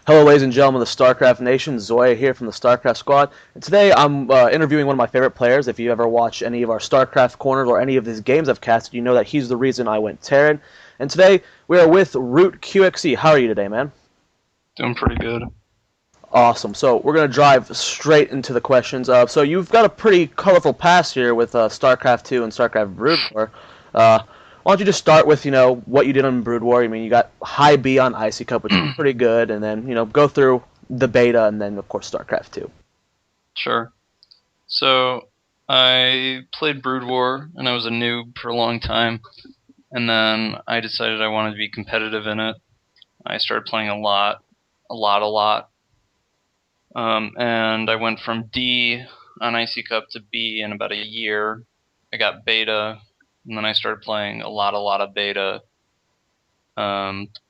Hello, ladies and gentlemen of the StarCraft Nation. Zoya here from the StarCraft Squad. And today I'm interviewing one of my favorite players. If you ever watch any of our StarCraft corners or any of these games I've casted, you know that he's the reason I went Terran. And today we are with ROOTqxc. How are you today, man? Doing pretty good. Awesome. So we're going to drive straight into the questions. So you've got a pretty colorful past here with StarCraft 2 and StarCraft Brood War. Why don't you just start with, what you did on Brood War? I mean, you got high B on Icy Cup, which is pretty good, and then, go through the beta and then, of course, StarCraft 2. Sure. So, I played Brood War, and I was a noob for a long time, and then I decided I wanted to be competitive in it. I started playing a lot. And I went from D on Icy Cup to B in about a year. I got beta, and then I started playing a lot of beta.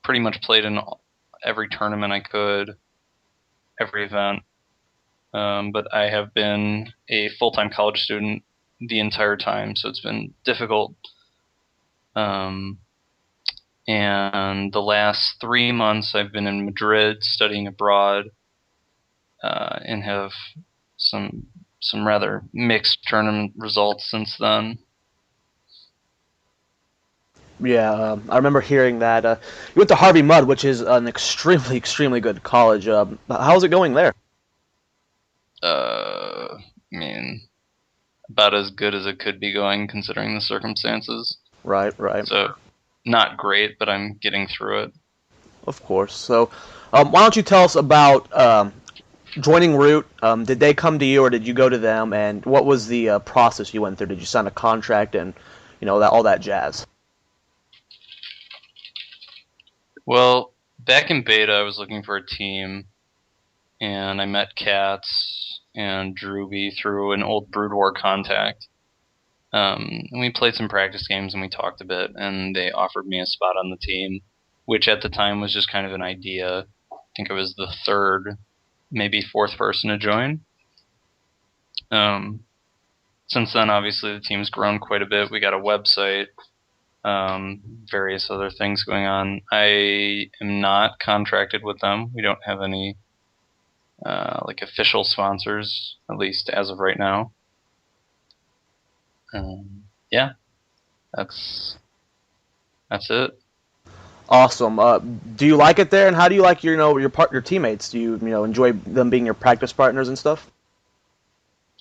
Pretty much played in every tournament I could, every event. But I have been a full-time college student the entire time, so it's been difficult. And the last 3 months I've been in Madrid studying abroad, and have some rather mixed tournament results since then. Yeah, I remember hearing that. You went to Harvey Mudd, which is an extremely good college. How's it going there? I mean, about as good as it could be going considering the circumstances. Right. So, not great, but I'm getting through it. Of course. So, why don't you tell us about joining Root? Did they come to you, or did you go to them? And what was the process you went through? Did you sign a contract and all that jazz? Well, back in beta, I was looking for a team, and I met Katz and Drewby through an old Brood War contact. And we played some practice games and we talked a bit, and they offered me a spot on the team, which at the time was just kind of an idea. I think I was the third, maybe fourth person to join. Since then, obviously, the team's grown quite a bit. We got a website, various other things going on. I am not contracted with them. We don't have any official sponsors, at least as of right now. Yeah, that's it. Awesome. Do you like it there? And how do you like your teammates? Do you enjoy them being your practice partners and stuff?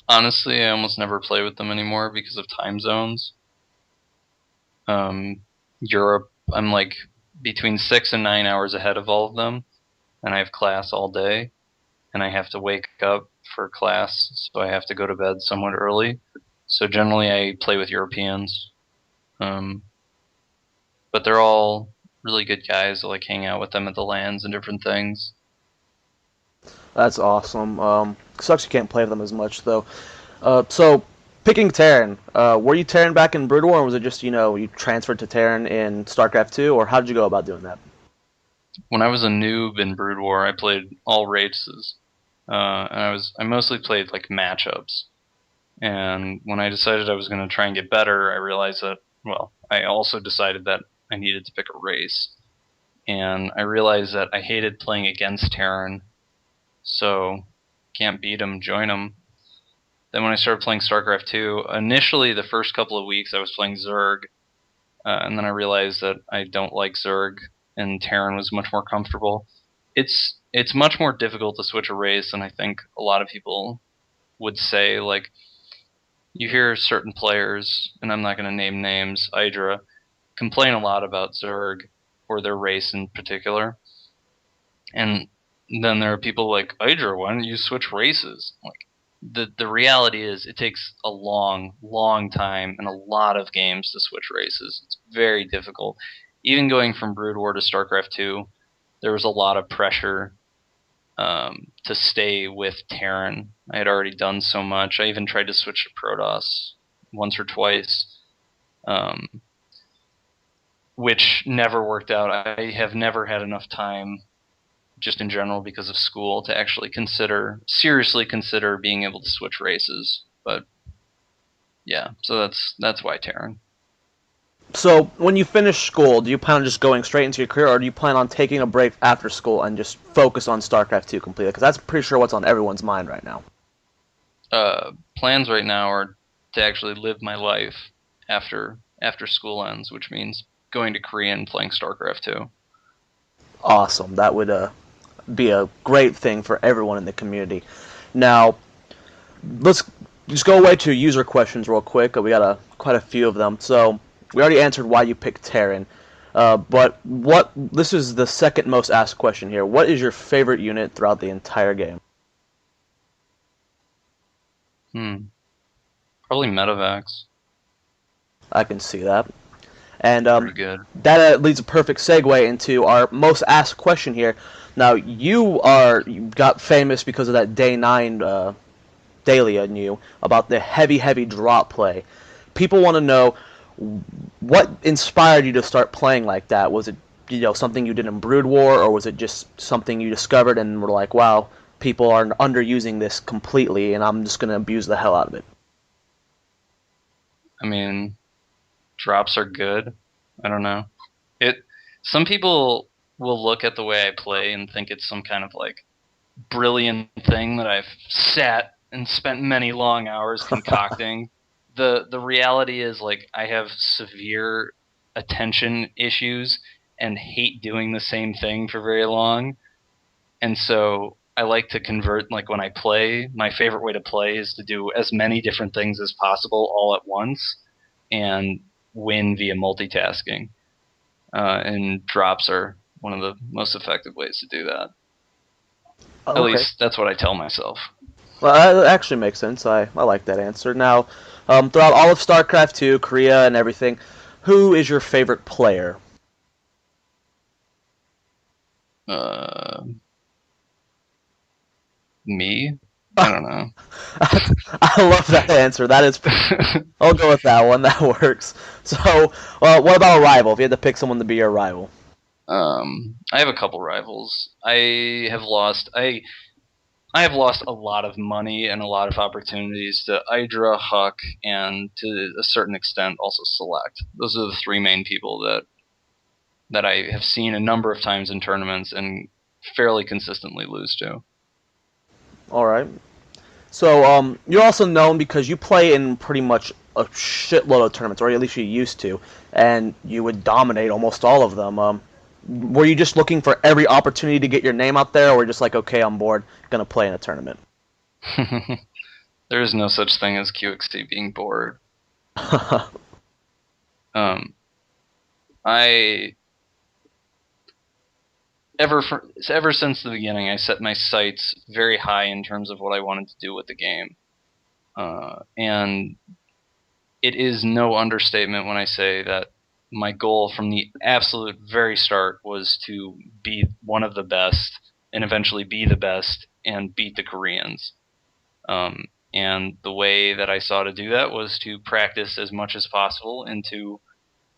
Honestly, I almost never play with them anymore because of time zones. Europe, I'm like between 6 and 9 hours ahead of all of them, and I have class all day, and I have to wake up for class, so I have to go to bed somewhat early. So generally I play with Europeans. But they're all really good guys. I like hang out with them at the LANs and different things. That's awesome. Sucks you can't play with them as much though. So picking Terran, were you Terran back in Brood War, or was it just you transferred to Terran in StarCraft 2, or how did you go about doing that? When I was a noob in Brood War, I played all races, and I mostly played like matchups. And when I decided I was going to try and get better, I realized that, well, I also decided that I needed to pick a race. And I realized that I hated playing against Terran, so can't beat him, join him. Then when I started playing StarCraft 2, initially the first couple of weeks I was playing Zerg, and then I realized that I don't like Zerg, and Terran was much more comfortable. It's much more difficult to switch a race than I think a lot of people would say. Like, you hear certain players, and I'm not going to name names, Hydra, complain a lot about Zerg, or their race in particular. And then there are people like, Hydra, why don't you switch races? Like, the reality is it takes a long time and a lot of games to switch races. It's very difficult. Even going from Brood War to StarCraft 2, there was a lot of pressure to stay with Terran. I had already done so much. I even tried to switch to Protoss once or twice, which never worked out. I have never had enough time, just in general because of school, to actually seriously consider being able to switch races. But yeah, so that's why Terran. So when you finish school, do you plan on just going straight into your career, or do you plan on taking a break after school and just focus on StarCraft 2 completely? Because that's pretty sure what's on everyone's mind right now. Plans right now are to actually live my life after school ends, which means going to Korea and playing StarCraft 2. Awesome. That would be a great thing for everyone in the community. Now, let's just go away to user questions real quick. We got quite a few of them. So we already answered why you picked Terran. But this is the second most asked question here. What is your favorite unit throughout the entire game? Probably Metavax. I can see that. And Pretty good. that leads a perfect segue into our most asked question here. Now, you got famous because of that Day 9 Dahlia knew about the heavy drop play. People want to know what inspired you to start playing like that. Was it something you did in Brood War, or was it just something you discovered and were like, wow, people are underusing this completely, and I'm just going to abuse the hell out of it? I mean, drops are good. I don't know. Some people will look at the way I play and think it's some kind of like brilliant thing that I've sat and spent many long hours concocting. The reality is, like, I have severe attention issues and hate doing the same thing for very long. And so I like to convert, like, when I play, my favorite way to play is to do as many different things as possible all at once and win via multitasking. And drops are one of the most effective ways to do that. Oh, At least that's what I tell myself. Well, that actually makes sense. I like that answer. Now, throughout all of StarCraft 2, Korea, and everything, who is your favorite player? Me? I don't know. I love that answer. That is, I'll go with that one. That works. So, what about a rival? If you had to pick someone to be your rival. I have a couple rivals. I have lost a lot of money and a lot of opportunities to Hydra, Huck, and to a certain extent also Select. Those are the three main people that I have seen a number of times in tournaments and fairly consistently lose to. All right. So, you're also known because you play in pretty much a shitload of tournaments, or at least you used to, and you would dominate almost all of them. Were you just looking for every opportunity to get your name out there, or were you just like, okay, I'm bored, gonna play in a tournament? There is no such thing as QXC being bored. Um, I ever since the beginning, I set my sights very high in terms of what I wanted to do with the game, and it is no understatement when I say that my goal from the absolute very start was to be one of the best and eventually be the best and beat the Koreans. And the way that I saw to do that was to practice as much as possible and to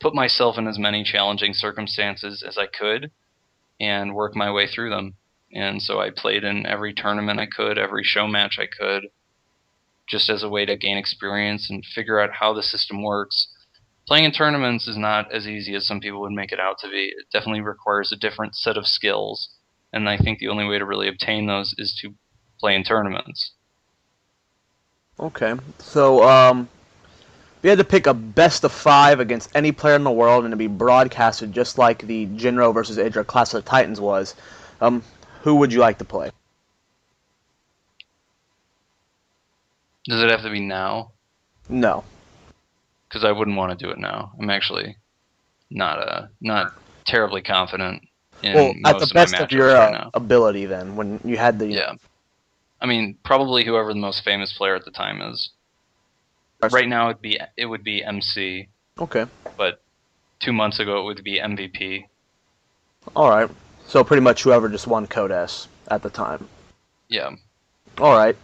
put myself in as many challenging circumstances as I could and work my way through them. And so I played in every tournament I could, every show match I could, just as a way to gain experience and figure out how the system works. Playing in tournaments is not as easy as some people would make it out to be. It definitely requires a different set of skills, and I think the only way to really obtain those is to play in tournaments. Okay. So, if you had to pick a best of 5 against any player in the world and to be broadcasted just like the Jinro versus Idra Clash of Titans was, who would you like to play? Does it have to be now? No. Because I wouldn't want to do it now. I'm actually not terribly confident in Well, at the most of my best of matchups your right now. ability, then, when you had the Yeah. I mean, probably whoever the most famous player at the time is. Right now, it would be MC. Okay. But 2 months ago, it would be MVP. All right. So pretty much whoever just won Code S at the time. Yeah. All right.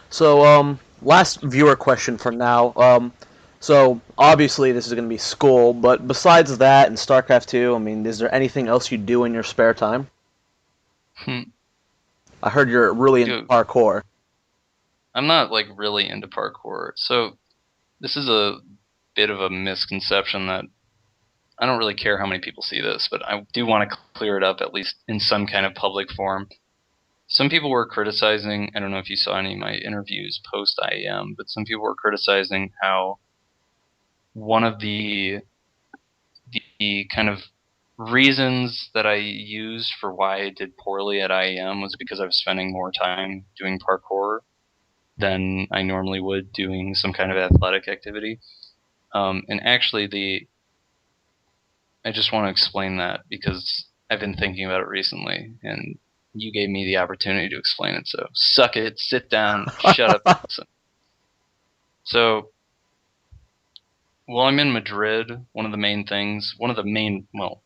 So last viewer question for now. So obviously this is going to be school, but besides that and StarCraft 2, I mean, is there anything else you do in your spare time? I heard you're really into parkour. I'm not like really into parkour. So this is a bit of a misconception that I don't really care how many people see this, but I do want to clear it up at least in some kind of public forum. Some people were criticizing, I don't know if you saw any of my interviews post IEM, but some people were criticizing how one of the kind of reasons that I used for why I did poorly at IEM was because I was spending more time doing parkour than I normally would doing some kind of athletic activity. And actually, I just want to explain that because I've been thinking about it recently, and you gave me the opportunity to explain it. So suck it, sit down, shut up, and listen. So while I'm in Madrid, one of the main, well,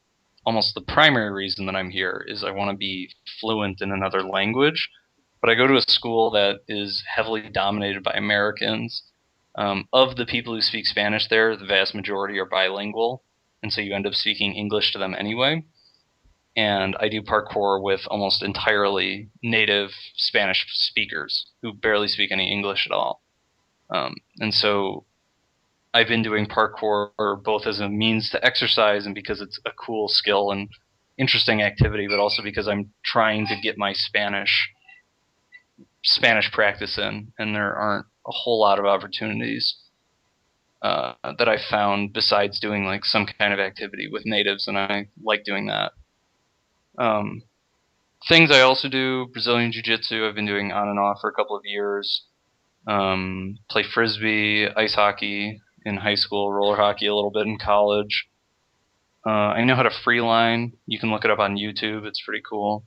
almost the primary reason that I'm here is I want to be fluent in another language. But I go to a school that is heavily dominated by Americans. Of the people who speak Spanish there, the vast majority are bilingual, and so you end up speaking English to them anyway. And I do parkour with almost entirely native Spanish speakers who barely speak any English at all. And so I've been doing parkour both as a means to exercise and because it's a cool skill and interesting activity, but also because I'm trying to get my Spanish practice in, and there aren't a whole lot of opportunities that I've found besides doing like some kind of activity with natives, and I like doing that. Um, Things I also do: Brazilian Jiu-Jitsu. I've been doing on and off for a couple of years. Play frisbee, ice hockey in high school, roller hockey a little bit in college. I know how to freeline. You can look it up on YouTube. It's pretty cool.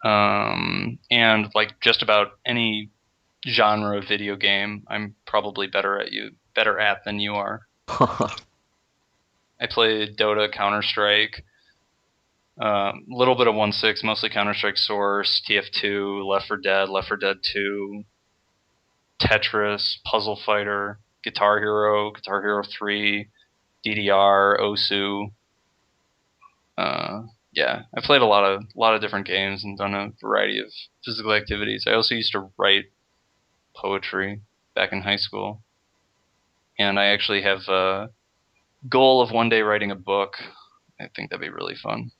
And like just about any genre of video game, I'm probably better at than you are. I play Dota, Counter Strike, a little bit of 1.6, mostly Counter Strike Source, TF2, Left 4 Dead, Left 4 Dead 2, Tetris, Puzzle Fighter, Guitar Hero 3, DDR, Osu. Yeah, I played a lot of different games and done a variety of physical activities. I also used to write poetry back in high school, and I actually have a goal of one day writing a book. I think that'd be really fun.